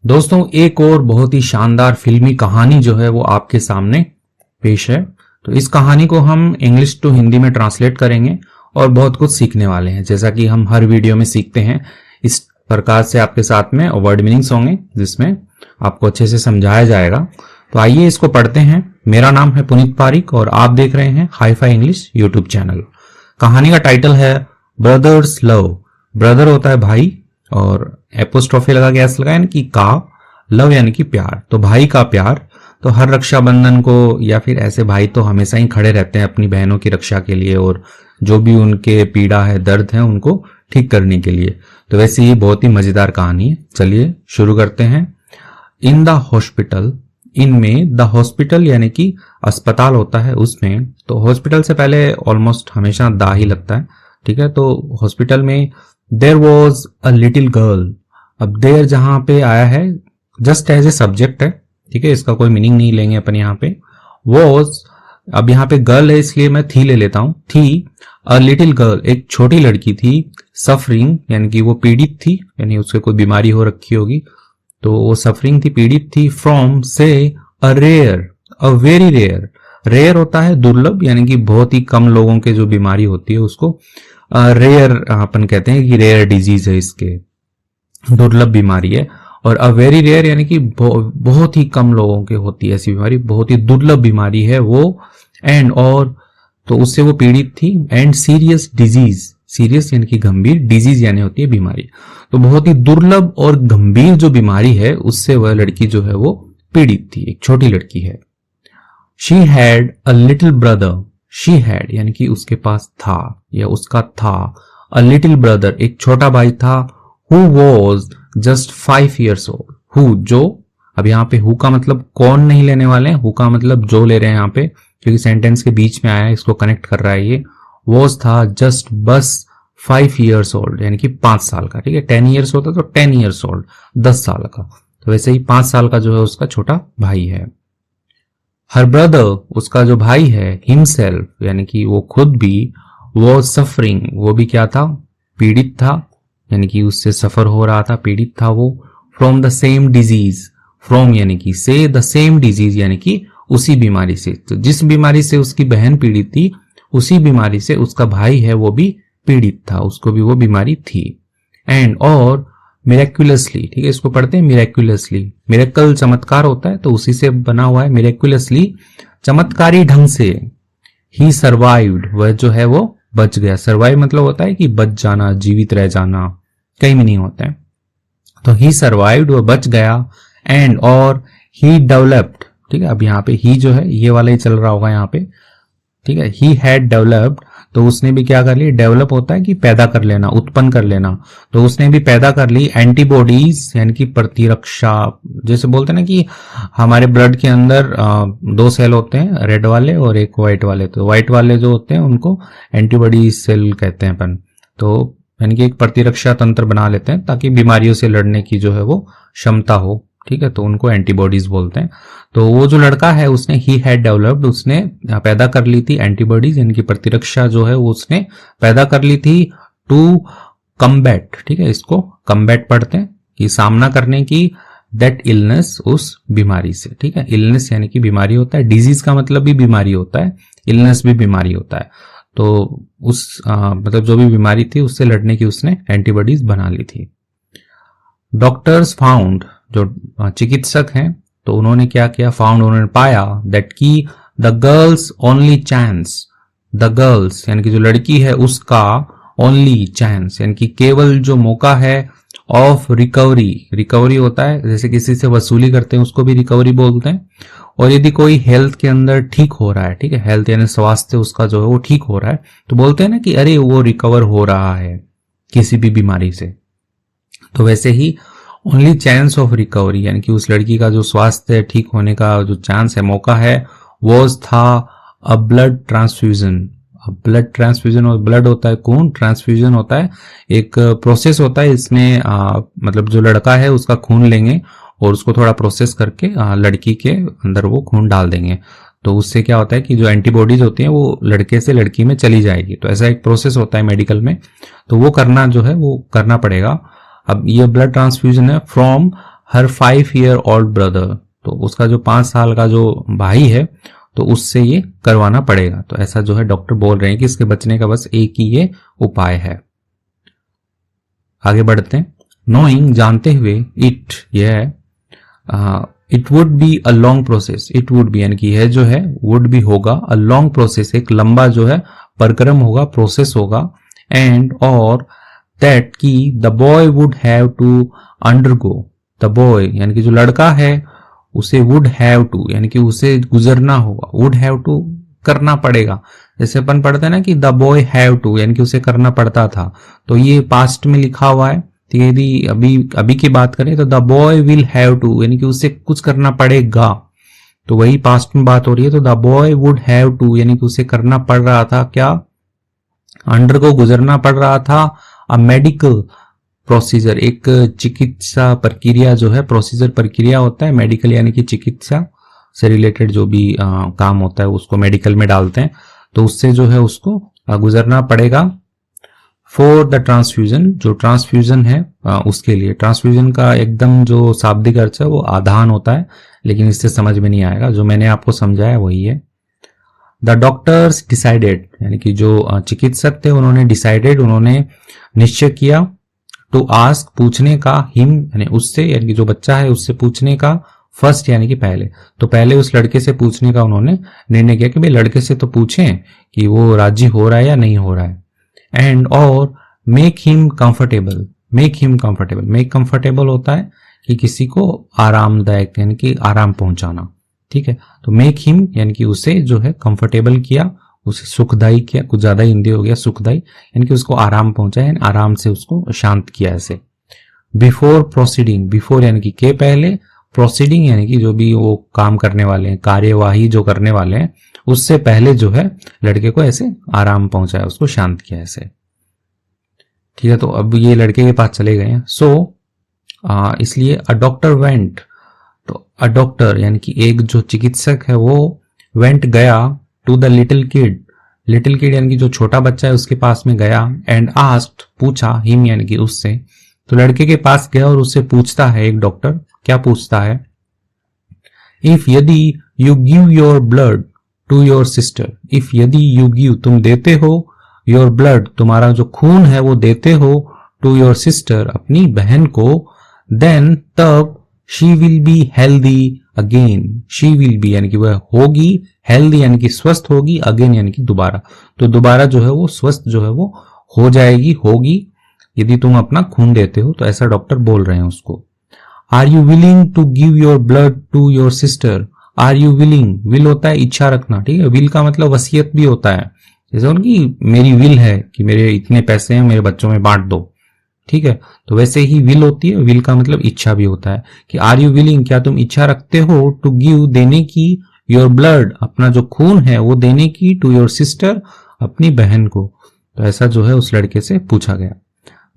दोस्तों एक और बहुत ही शानदार फिल्मी कहानी जो है वो आपके सामने पेश है। तो इस कहानी को हम इंग्लिश टू हिंदी में ट्रांसलेट करेंगे और बहुत कुछ सीखने वाले हैं, जैसा कि हम हर वीडियो में सीखते हैं। इस प्रकार से आपके साथ में वर्ड मीनिंग्स होंगे जिसमें आपको अच्छे से समझाया जाएगा। तो आइए इसको पढ़ते हैं। मेरा नाम है पुनीत पारिक और आप देख रहे हैं hi fi English YouTube channel. कहानी का टाइटल है ब्रदर्स लव। ब्रदर होता है भाई और एपोस्ट्रोफी लगा के एस लगा यानी कि का, लव यानी कि प्यार, तो भाई का प्यार। तो हर रक्षाबंधन को या फिर ऐसे भाई तो हमेशा ही खड़े रहते हैं अपनी बहनों की रक्षा के लिए और जो भी उनके पीड़ा है, दर्द है, उनको ठीक करने के लिए। तो वैसे ये बहुत ही मजेदार कहानी है। चलिए शुरू करते हैं। इन द हॉस्पिटल, इनमें द हॉस्पिटल यानी कि अस्पताल होता है उसमें, तो हॉस्पिटल से पहले ऑलमोस्ट हमेशा दा ही लगता है, ठीक है। तो हॉस्पिटल में there was a little girl. अब देयर जहां पे आया है जस्ट एज ए सब्जेक्ट है, ठीक है, इसका कोई मीनिंग नहीं लेंगे अपन यहाँ पे। वॉज, अब यहाँ पे गर्ल है इसलिए मैं थी ले लेता हूं। थी अ लिटिल गर्ल, एक छोटी लड़की थी। सफरिंग यानी कि वो पीड़ित थी, यानी उसके कोई बीमारी हो रखी होगी, तो वो सफरिंग थी, पीड़ित थी। फ्रॉम से a rare, a very rare. Rare होता है दुर्लभ, यानी कि बहुत ही कम लोगों के जो बीमारी होती है उसको रेयर अपन कहते हैं कि रेयर डिजीज है, इसके दुर्लभ बीमारी है। और अ वेरी रेयर यानी कि बहुत ही कम लोगों के होती है ऐसी बीमारी, बहुत ही दुर्लभ बीमारी है वो। एंड और तो उससे वो पीड़ित थी। एंड सीरियस डिजीज, सीरियस यानी कि गंभीर, डिजीज यानी होती है बीमारी। तो बहुत ही दुर्लभ और गंभीर जो बीमारी है उससे वह लड़की जो है वो पीड़ित थी, एक छोटी लड़की है। She had a little brother. She had यानी कि उसके पास था या उसका था। अ लिटिल ब्रदर, एक छोटा भाई था। Who was just 5 years old। Who, जो, अब यहाँ पे हु का मतलब कौन नहीं लेने वाले हैं, हु का मतलब जो ले रहे हैं यहाँ पे, क्योंकि सेंटेंस के बीच में आया है, इसको कनेक्ट कर रहा है ये। वॉज था जस्ट बस 5 years old यानी कि 5 साल का, ठीक है। 10 years होता तो 10 years old, 10 साल का। तो वैसे ही 5 साल का जो है उसका छोटा भाई है। हर ब्रदर, उसका जो भाई है, हिमसेल्फ यानी कि वो खुद भी, वो सफरिंग, वो भी क्या था, पीड़ित था, यानी कि उससे सफर हो रहा था, पीड़ित था वो। From the same disease, from यानी कि से, द सेम डिजीज यानी कि उसी बीमारी से। तो जिस बीमारी से उसकी बहन पीड़ित थी उसी बीमारी से उसका भाई है वो भी पीड़ित था, उसको भी वो बीमारी थी। एंड और मिरेक्युलसली, ठीक है, इसको पढ़ते हैं मिरेक्युलसली। मिरेकल चमत्कार होता है तो उसी से बना हुआ है। मिरेक्युलसली चमत्कारी ढंग से। ही सर्वाइव्ड, वह जो है वो बच गया। सर्वाइव मतलब होता है कि बच जाना, जीवित रह जाना, कई मीनिंग होते हैं। तो ही सर्वाइव्ड, वह बच गया। एंड और ही डेवलप्ड, ठीक है। अब यहाँ पे ही जो है ये वाला ही चल रहा होगा यहाँ पे, ठीक है। ही हैड डेवलप्ड, तो उसने भी क्या कर लिया, डेवलप होता है कि पैदा कर लेना, उत्पन्न कर लेना, तो उसने भी पैदा कर ली एंटीबॉडीज यानी कि प्रतिरक्षा। जैसे बोलते हैं ना कि हमारे ब्लड के अंदर 2 सेल होते हैं, रेड वाले और एक व्हाइट वाले। तो व्हाइट वाले जो होते हैं उनको एंटीबॉडी सेल कहते हैं अपन। तो यानी कि एक प्रतिरक्षा तंत्र बना लेते हैं ताकि बीमारियों से लड़ने की जो है वो क्षमता हो, ठीक है, तो उनको एंटीबॉडीज बोलते हैं। तो वो जो लड़का है उसने ही हैड डेवलप्ड, उसने पैदा कर ली थी एंटीबॉडीज यानी कि प्रतिरक्षा जो है वो उसने पैदा कर ली थी। टू कम्बैट, ठीक है, इसको कम्बैट पढ़ते हैं कि सामना करने की, दैट इलनेस, उस बीमारी से, ठीक है। इलनेस यानी कि बीमारी होता है, डिजीज का मतलब भी बीमारी होता है, इलनेस भी बीमारी होता है। तो उस मतलब जो भी बीमारी थी उससे लड़ने की उसने एंटीबॉडीज बना ली थी। डॉक्टर्स फाउंड, जो चिकित्सक हैं तो उन्होंने क्या किया, फाउंड उन्होंने पाया, दैट की the girls only chance, the girls यानी कि जो लड़की है उसका ओनली चांस यानी कि केवल जो मौका है, ऑफ रिकवरी, रिकवरी होता है जैसे किसी से वसूली करते हैं उसको भी रिकवरी बोलते हैं। और यदि कोई हेल्थ के अंदर ठीक हो रहा है, ठीक है, हेल्थ यानी स्वास्थ्य उसका जो है वो ठीक हो रहा है, तो बोलते हैं ना कि अरे वो रिकवर हो रहा है किसी भी बीमारी से। तो वैसे ही ओनली चांस ऑफ रिकवरी यानी कि उस लड़की का जो स्वास्थ्य ठीक होने का जो चांस है, मौका है, वो था अ ब्लड ट्रांसफ्यूजन। ब्लड ट्रांसफ्यूजन, और ब्लड होता है खून, ट्रांसफ्यूजन होता है एक प्रोसेस होता है, इसमें मतलब जो लड़का है उसका खून लेंगे और उसको थोड़ा प्रोसेस करके लड़की के अंदर वो खून डाल देंगे। तो उससे क्या होता है कि जो एंटीबॉडीज होती हैं वो लड़के से लड़की में चली जाएगी। तो ऐसा एक प्रोसेस होता है मेडिकल में, तो वो करना जो है वो करना पड़ेगा। अब ये ब्लड ट्रांसफ्यूजन है from her 5-year old brother, तो उसका जो 5 साल का जो भाई है तो उससे ये करवाना पड़ेगा। तो ऐसा जो है डॉक्टर बोल रहे हैं कि इसके बचने का बस एक ही ये उपाय है। आगे बढ़ते हैं। नोइंग जानते हुए, इट यह है, it would be a long process, it would be यानी कि यह जो है वुड बी होगा, अ लॉन्ग प्रोसेस एक लंबा जो है परिक्रम होगा, प्रोसेस होगा, एंड और दैट की the boy would have to undergo, the boy यानी कि जो लड़का है उसे वुड हैव टू यानी कि उसे गुजरना होगा, वुड हैव टू करना पड़ेगा। जैसे अपन पढ़ते हैं ना कि द बॉय हैव टू यानी कि उसे करना पड़ता था, तो ये पास्ट में लिखा हुआ है। तो यदि अभी की बात करें तो the boy will have to यानी कि उसे कुछ करना पड़ेगा, तो वही पास्ट में बात हो रही है। तो the boy would have to यानी कि उसे करना पड़ रहा था, क्या, अंडर को गुजरना पड़ रहा था, अ मेडिकल प्रोसीजर एक चिकित्सा प्रक्रिया जो है, प्रोसीजर प्रक्रिया होता है, मेडिकल यानी कि चिकित्सा से रिलेटेड जो भी काम होता है उसको मेडिकल में डालते हैं, तो उससे जो है उसको गुजरना पड़ेगा। फॉर द ट्रांसफ्यूजन, जो ट्रांसफ्यूजन है उसके लिए, ट्रांसफ्यूजन का एकदम जो शाब्दिक अर्थ है वो आधान होता है, लेकिन इससे समझ में नहीं आएगा, जो मैंने आपको समझाया वही है। द डॉक्टर्स डिसाइडेड यानी कि जो चिकित्सक थे उन्होंने डिसाइडेड उन्होंने निश्चय किया, टू आस्क पूछने का, हिम यानी उससे यानी कि जो बच्चा है उससे पूछने का, फर्स्ट यानी कि पहले, तो पहले उस लड़के से पूछने का उन्होंने निर्णय किया कि भाई लड़के से तो पूछें कि वो राजी हो रहा है या नहीं हो रहा है। एंड और make him comfortable, make him comfortable, make comfortable होता है कि किसी को आरामदायक यानी कि आराम पहुंचाना, ठीक है। तो मेक हिम यानी कि उसे जो है कंफर्टेबल किया, उसे सुखदायी किया, कुछ ज्यादा हिंदी हो गया सुखदायी, यानी कि उसको आराम पहुंचाया, आराम से उसको शांत किया ऐसे। बिफोर प्रोसीडिंग, बिफोर यानी कि के पहले, प्रोसीडिंग यानी कि जो भी वो काम करने वाले हैं, कार्यवाही जो करने वाले हैं, उससे पहले जो है लड़के को ऐसे आराम पहुंचाया, उसको शांत किया ऐसे, ठीक है। तो अब ये लड़के के पास चले गए हैं। सो इसलिए अ डॉक्टर वेंट, तो अ डॉक्टर यानी कि एक जो चिकित्सक है वो वेंट गया, to the little kid, little kid यानी कि जो छोटा बच्चा है उसके पास में गया, एंड आस्क्ड पूछा, हिम यानी कि उससे, तो लड़के के पास गया और उससे पूछता है एक डॉक्टर, क्या पूछता है, इफ यदि you give your blood to your sister, if यदि यू गिव तुम देते हो, योर ब्लड तुम्हारा जो खून है वो देते हो, टू योर सिस्टर अपनी बहन को, देन तब she will be healthy again, she will be यानी कि वह होगी, हेल्दी यानी कि स्वस्थ होगी, अगेन यानी कि दोबारा, तो दोबारा जो है वो स्वस्थ जो है वो हो जाएगी, होगी यदि तुम अपना खून देते हो, तो ऐसा डॉक्टर बोल रहे हैं उसको। Are you willing to give your blood to your sister, are you willing, will होता है इच्छा रखना, ठीक है, विल का मतलब वसीयत भी होता है, जैसे उनकी मेरी विल है कि मेरे इतने पैसे हैं मेरे बच्चों में बांट दो, ठीक है, तो वैसे ही विल होती है, विल का मतलब इच्छा भी होता है कि आर यू विलिंग, क्या तुम इच्छा रखते हो, टू गिव देने की, योर ब्लड अपना जो खून है वो देने की, टू योर सिस्टर अपनी बहन को, तो ऐसा जो है उस लड़के से पूछा गया।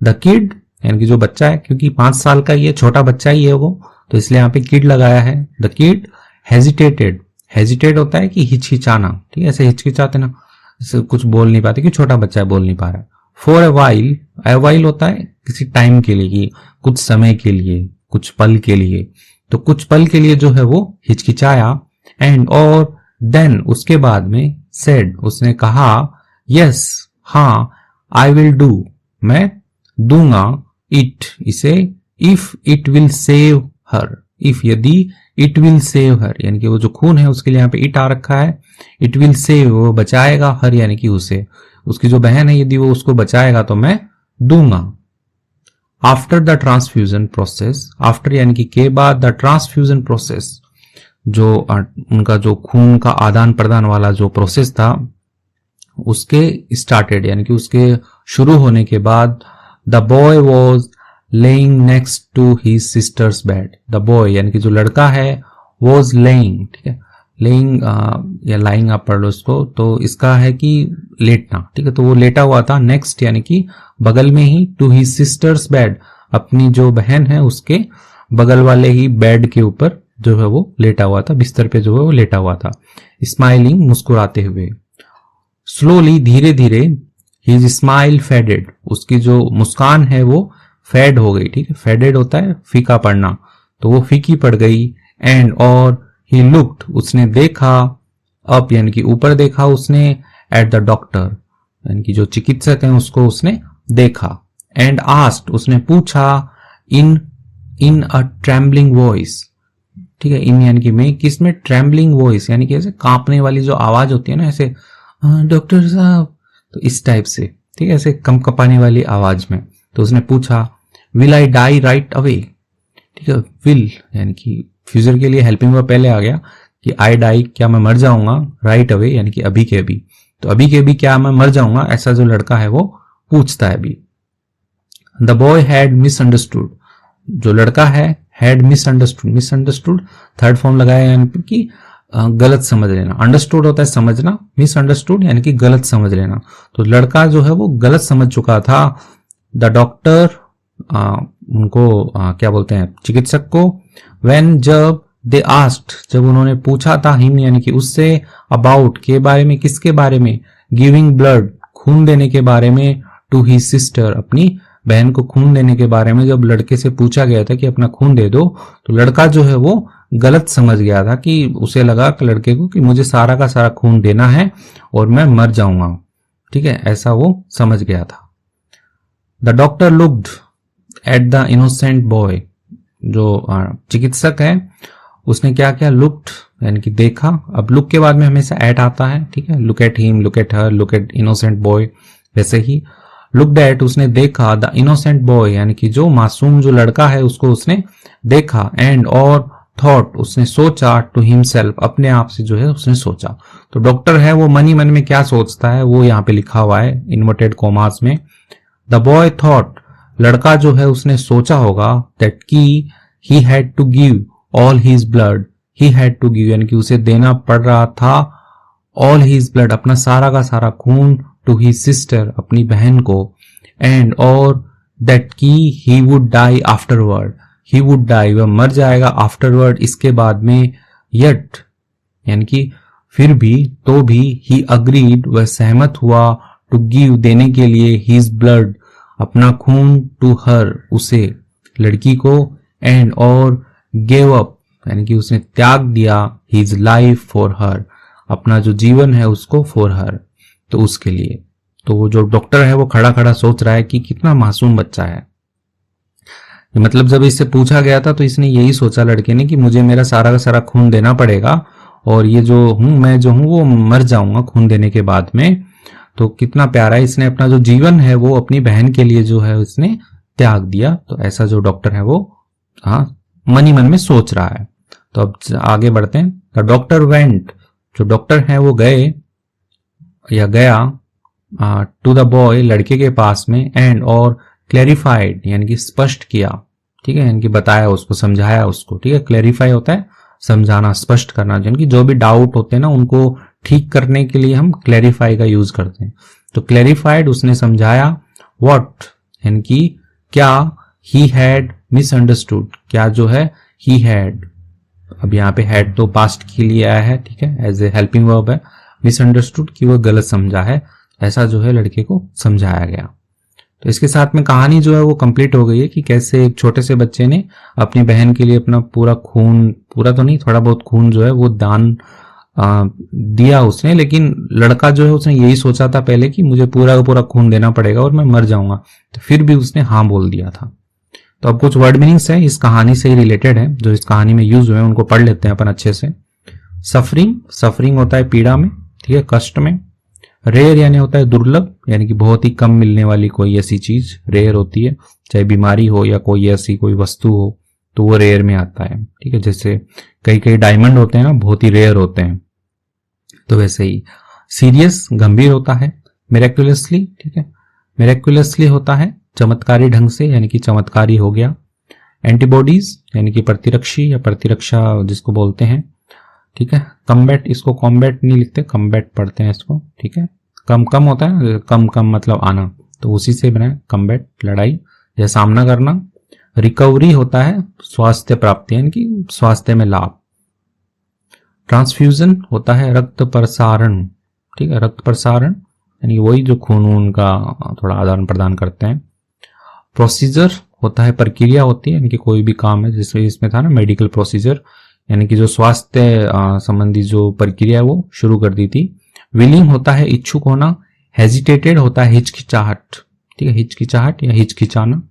द किड यानी कि जो बच्चा है, क्योंकि 5 साल का ये छोटा बच्चा ही है वो, तो इसलिए यहाँ पे किड लगाया है। द किड हेजिटेटेड, हेजिटेट होता है कि हिचकिचाना, ठीक है, ऐसे हिचकिचाते ना, ऐसे कुछ बोल नहीं पाते कि छोटा बच्चा है बोल नहीं पा रहा है। फॉर ए वाइल होता है किसी टाइम के लिए, कि कुछ समय के लिए, कुछ पल के लिए, तो कुछ पल के लिए जो है वो हिचकिचाया, एंड और देन उसके बाद में, सेड उसने कहा, यस हाँ, आई विल डू मैं दूंगा, इट इसे, if it will save her, if यदि, इट विल सेव हर यानी कि वो जो खून है उसके लिए यहाँ पे इट आ रखा है, इट विल सेव वो बचाएगा, हर यानी कि उसे, उसकी जो बहन है यदि वो उसको बचाएगा तो मैं दूंगा। After the transfusion process, after यानी कि के बाद, द ट्रांसफ्यूजन प्रोसेस जो उनका जो खून का आदान प्रदान वाला जो प्रोसेस था उसके स्टार्टेड यानी कि उसके शुरू होने के बाद, the boy was laying next to his sister's bed, the boy यानी कि जो लड़का है, वॉज लेइंग, ठीक है, लेइंग या लाइंग आप पढ़ लो इसको, तो इसका है कि लेटना, ठीक है, तो वो लेटा हुआ था, नेक्स्ट यानी कि बगल में ही, टू हिज सिस्टर्स बेड अपनी जो बहन है उसके बगल वाले ही बेड के ऊपर जो है वो लेटा हुआ था, बिस्तर पे जो है वो लेटा हुआ था, स्माइलिंग मुस्कुराते हुए, स्लोली धीरे धीरे, हिज स्माइल फेडेड उसकी जो मुस्कान है वो फेड हो गई, ठीक है, फेडेड होता है फीका पड़ना, तो वो फीकी पड़ गई। एंड और ही लुक्ड, उसने देखा, अप यानी कि ऊपर देखा उसने, एट द डॉक्टर यानी कि जो चिकित्सक हैं उसको उसने देखा। एंड आस्क्ड, उसने पूछा, इन अ ट्रेम्बलिंग वॉइस, ठीक है, इन यानी कि में, किसमें, ट्रेम्बलिंग वॉइस यानी कि ऐसे कांपने वाली जो आवाज होती है ना, ऐसे डॉक्टर साहब, तो इस टाइप से, ठीक है, ऐसे कम कपाने वाली आवाज में। तो उसने पूछा, will I die right away, ठीक है, विल यानी कि फ्यूचर के लिए हेल्पिंग वर्ब पहले आ गया कि आई डाई, क्या मैं मर जाऊंगा, राइट अवे यानी कि अभी के अभी, तो अभी के अभी क्या मैं मर जाऊंगा, ऐसा जो लड़का है वो पूछता है अभी। द बॉय हैड मिसअंडरस्टूड, जो लड़का है, had misunderstood, misunderstood third form लगाया यानी कि गलत समझ लेना, अंडरस्टूड होता है समझना, मिसअंडरस्टूड यानी कि गलत समझ लेना, तो लड़का जो है वो गलत समझ चुका था। द डॉक्टर, उनको क्या बोलते हैं, चिकित्सक को, व्हेन, जब, दे आस्क्ड, जब उन्होंने पूछा था, हिम यानी कि उससे, अबाउट के बारे में, किसके बारे में, गिविंग ब्लड खून देने के बारे में, टू ही सिस्टर अपनी बहन को खून देने के बारे में जब लड़के से पूछा गया था कि अपना खून दे दो, तो लड़का जो है वो गलत समझ गया था कि उसे लगा कि लड़के को कि मुझे सारा का सारा खून देना है और मैं मर जाऊंगा, ठीक है, ऐसा वो समझ गया था। The doctor looked at the innocent boy, जो चिकित्सक है उसने क्या किया, लुक्ड यानी कि देखा, अब लुक के बाद में हमेशा एट आता है, ठीक है, look at him, look at her, look at innocent boy, वैसे ही लुक्ड एट, उसने देखा, द इनोसेंट बॉय यानी कि जो मासूम जो लड़का है उसको उसने देखा। एंड और थॉट, उसने सोचा, टू हिमसेल्फ अपने आप से जो है उसने सोचा, तो डॉक्टर है वो मन ही मन में क्या सोचता है वो यहाँ पे लिखा हुआ है इन्वर्टेड कॉमास में। द बॉय थॉट, लड़का जो है उसने सोचा होगा, दैट की he had to give all his blood, he had to give यानी कि उसे देना पड़ रहा था, ऑल हिज ब्लड अपना सारा का सारा खून, टू हिज सिस्टर अपनी बहन को, एंड और दैट की he would die afterward, he would die वह मर जाएगा, आफ्टरवर्ड इसके बाद में, यट यानी कि फिर भी, तो भी, ही अग्रीड वह सहमत हुआ, टू गिव देने के लिए, हिज ब्लड अपना खून, टू हर उसे लड़की को, एंड और गेव अप यानी कि उसने त्याग दिया, हिज लाइफ फॉर हर अपना जो जीवन है उसको, फॉर हर तो उसके लिए। तो वो जो डॉक्टर है वो खड़ा खड़ा सोच रहा है कि कितना मासूम बच्चा है, मतलब जब इससे पूछा गया था तो इसने यही सोचा लड़के ने कि मुझे मेरा सारा का सारा खून देना पड़ेगा और ये जो हूं मैं जो हूं वो मर जाऊंगा खून देने के बाद में। तो कितना प्यारा है, इसने अपना जो जीवन है वो अपनी बहन के लिए जो है उसने त्याग दिया। तो ऐसा जो डॉक्टर है वो मन ही मन में सोच रहा है। तो अब आगे बढ़ते हैं। द डॉक्टर वेंट, जो डॉक्टर है वो गए या गया टू द बॉय लड़के के पास में, एंड और क्लैरिफाइड यानी कि स्पष्ट किया, ठीक है, यानी कि बताया उसको, समझाया उसको, ठीक है। क्लैरिफाई होता है समझाना, स्पष्ट करना, यानी कि जो भी डाउट होते हैं ना उनको ठीक करने के लिए हम क्लैरिफाई का यूज करते हैं। तो क्लैरिफाइड उसने समझाया, व्हाट यानी कि क्या, ही हैड मिसअंडरस्टूड क्या जो है ही हैड, अब यहाँ पे हैड तो पास्ट के लिए आया है, ठीक है, एज ए हेल्पिंग वर्ब है। मिसअंडरस्टूड कि वो गलत समझा है, ऐसा जो है लड़के को समझाया गया। तो इसके साथ में कहानी जो है वो कंप्लीट हो गई है कि कैसे एक छोटे से बच्चे ने अपनी बहन के लिए अपना पूरा खून, पूरा तो नहीं थोड़ा बहुत खून जो है वो दान दिया उसने, लेकिन लड़का जो है उसने यही सोचा था पहले कि मुझे पूरा का पूरा खून देना पड़ेगा और मैं मर जाऊंगा, तो फिर भी उसने हाँ बोल दिया था। तो अब कुछ वर्ड मीनिंग्स हैं इस कहानी से ही रिलेटेड है जो इस कहानी में यूज हुए हैं, उनको पढ़ लेते हैं अपन अच्छे से। सफरिंग, सफरिंग होता है पीड़ा में, ठीक है, कष्ट में। रेयर यानी होता है दुर्लभ, यानी कि बहुत ही कम मिलने वाली कोई ऐसी चीज रेयर होती है, चाहे बीमारी हो या कोई ऐसी कोई वस्तु हो तो वो रेयर में आता है, ठीक है। जैसे कई कई डायमंड होते हैं ना, बहुत ही रेयर होते हैं, तो वैसे ही। सीरियस गंभीर होता है। मिरेक्युलसली, ठीक है, मिरेक्युलसली होता है चमत्कारी ढंग से, यानी कि चमत्कारी हो गया। एंटीबॉडीज यानी कि प्रतिरक्षी या प्रतिरक्षा जिसको बोलते हैं, ठीक है। कम्बैट, इसको कॉम्बैट नहीं लिखते, कम्बैट पढ़ते हैं इसको, ठीक है। कम कम होता है, कम कम मतलब आना, तो उसी से बना है कम्बैट, लड़ाई या सामना करना। रिकवरी होता है स्वास्थ्य प्राप्ति, यानी कि स्वास्थ्य में लाभ। ट्रांसफ्यूजन होता है रक्त प्रसारण, ठीक है, रक्त प्रसारण यानी वही जो खून का थोड़ा आदान प्रदान करते हैं। प्रोसीजर होता है प्रक्रिया होती है, यानी कि कोई भी काम है, जैसे इसमें था ना मेडिकल प्रोसीजर, यानी कि जो स्वास्थ्य संबंधी जो प्रक्रिया है वो शुरू कर दी थी। विलिंग होता है इच्छुक होना, हेजिटेटेड होता है हिचकिचाहट, ठीक है, हिचकिचाहट या हिचकिचाना।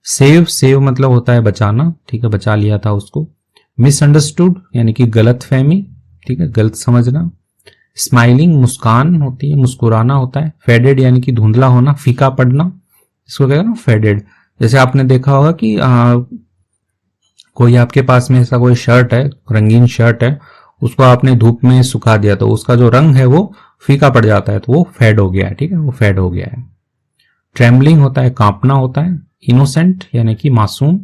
सेव, सेव मतलब होता है बचाना, ठीक है, बचा लिया था उसको। मिसअंडरस्टूड यानी कि गलत फहमी, ठीक है, गलत समझना। स्माइलिंग मुस्कान होती है, मुस्कुराना होता है। फेडेड यानी कि धुंधला होना, फीका पड़ना, इसको कहते हैं ना फेडेड। जैसे आपने देखा होगा कि कोई आपके पास में ऐसा कोई शर्ट है, रंगीन शर्ट है, उसको आपने धूप में सुखा दिया तो उसका जो रंग है वो फीका पड़ जाता है, तो वो फेड हो गया है, ठीक है, वो फेड हो गया है। ट्रेम्बलिंग होता है कांपना होता है। इनोसेंट यानी कि मासूम।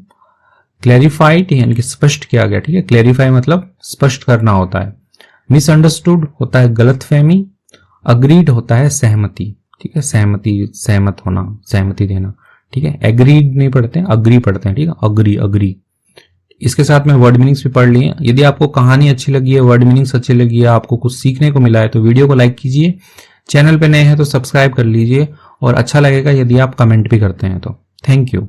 क्लैरिफाइड यानी कि स्पष्ट किया गया, ठीक है, क्लैरिफाई मतलब स्पष्ट करना होता है। मिसअंडरस्टूड होता है गलतफहमी। अग्रीड होता है सहमति, ठीक है, सहमति, सहमत होना, सहमति देना, ठीक है। एग्रीड नहीं पढ़ते हैं, अग्री पढ़ते हैं, ठीक है, अग्री, अग्री। इसके साथ में वर्ड मीनिंग्स भी पढ़ लिए। यदि आपको कहानी अच्छी लगी है, वर्ड मीनिंग्स अच्छी लगी है, आपको कुछ सीखने को मिला है, तो वीडियो को लाइक कीजिए। चैनल पे नए हैं तो सब्सक्राइब कर लीजिए, और अच्छा लगेगा यदि आप कमेंट भी करते हैं तो। Thank you.